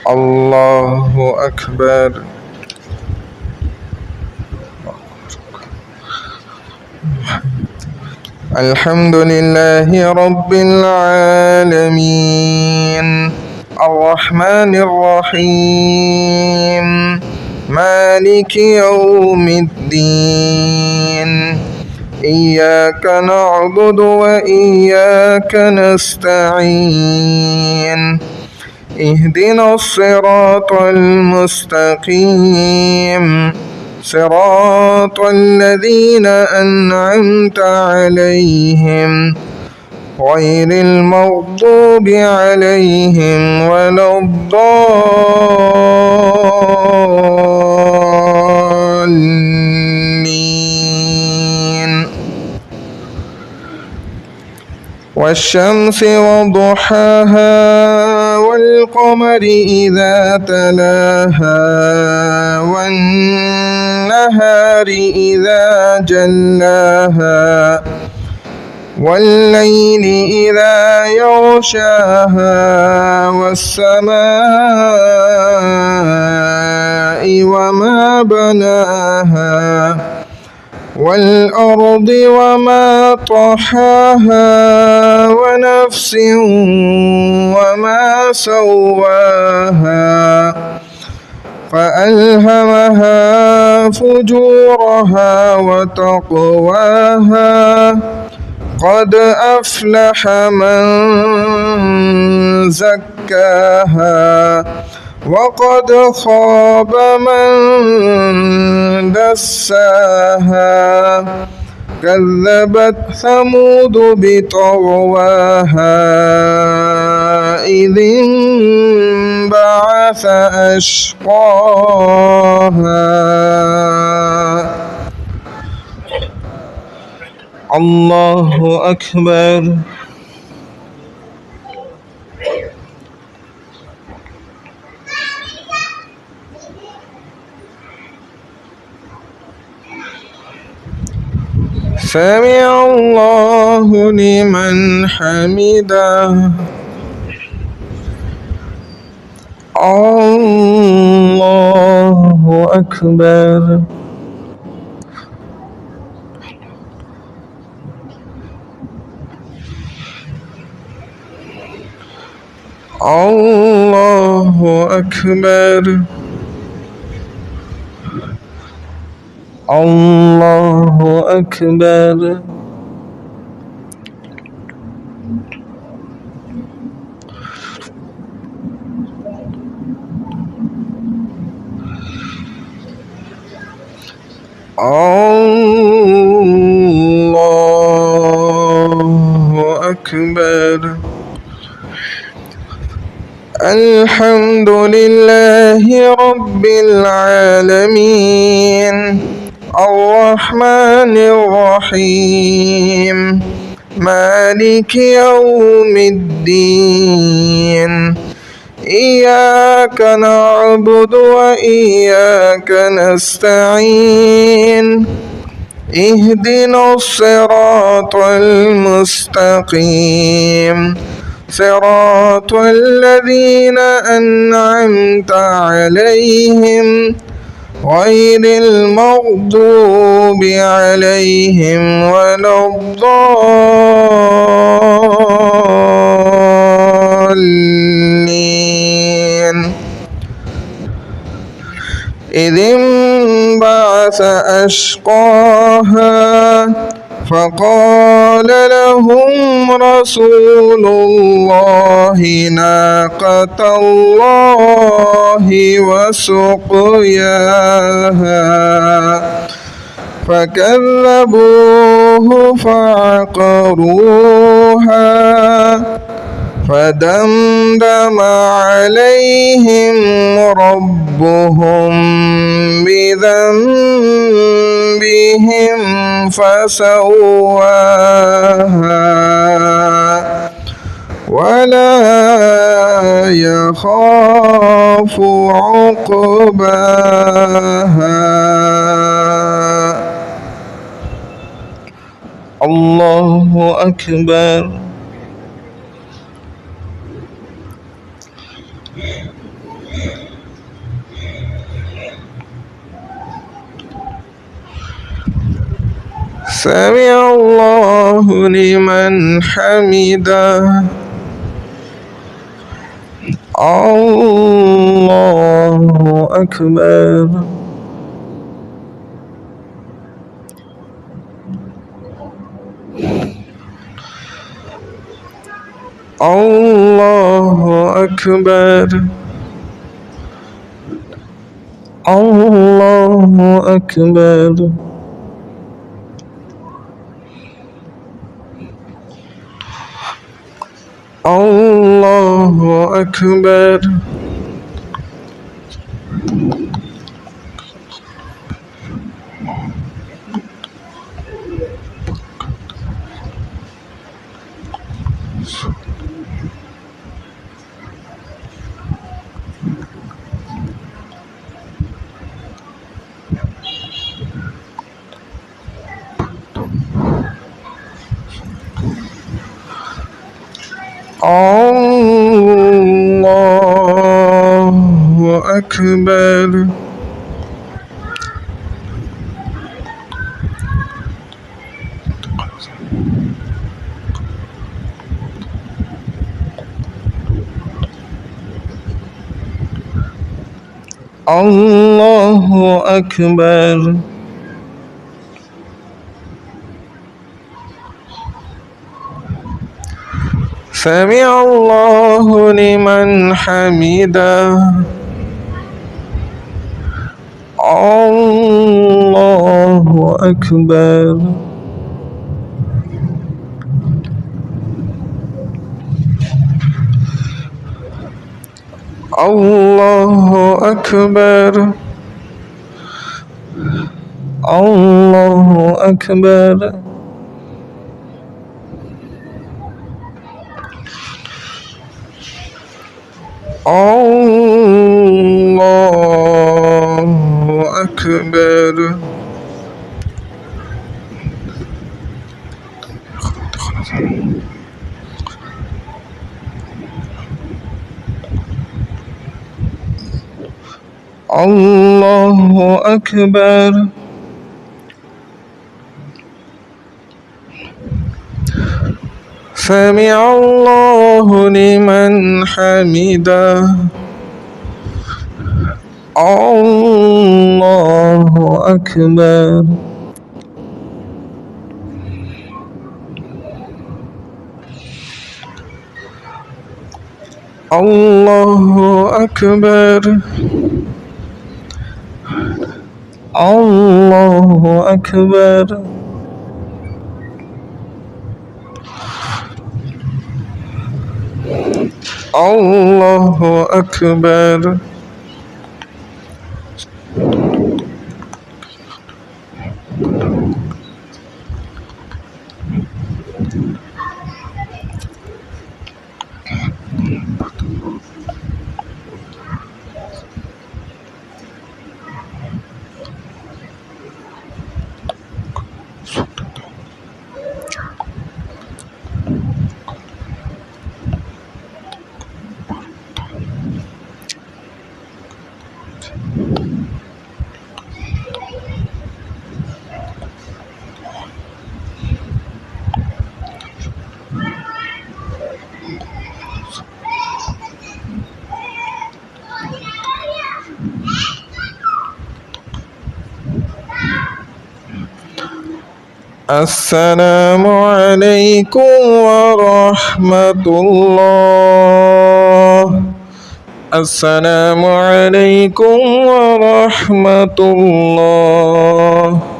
الله أكبر. الحمد لله رب العالمين الرحمن الرحيم مالك يوم الدين إياك نعبد وإياك نستعين اهدنا الصراط المستقيم صراط الذين أنعمت عليهم غير المغضوب عليهم ولا الضالين. والشمس وضحاها والقمر إذا تلاها والنهار إذا جلاها والليل إذا يغشاها والسماء وما بناها والأرض وما طحاها ونفس وما سواها فألهمها فجورها وتقواها قد أفلح من زكاها وقد خاب من دساها كذبت ثمود بطغواها إذ انبعث أشقاها. الله أكبر. سمع الله لمن حمده. الله أكبر. الله أكبر. الله أكبر. الله أكبر. الحمد لله رب العالمين الرحمن الرحيم مالك يوم الدين إياك نعبد وإياك نستعين اهدنا الصراط المستقيم صراط الذين أنعمت عليهم غير المغضوب عليهم ولا الضالين. إذ انبعث أشقاها فقال لهم رسول الله ناقة الله وسقياها فكذبوه فعقروها فدمدم عليهم ربهم بذنبهم فسواها ولا يخاف عقباها. الله أكبر. سمع الله لمن حمده. الله أكبر. الله أكبر. الله أكبر. الله أكبر. الله أكبر. الله أكبر. سمع الله لمن حمده. الله أكبر. الله أكبر. الله أكبر. الله أكبر. الله أكبر. سمع الله لمن حمده. الله أكبر. الله أكبر. الله أكبر. الله أكبر. السلام عليكم ورحمة الله. السلام عليكم ورحمة الله.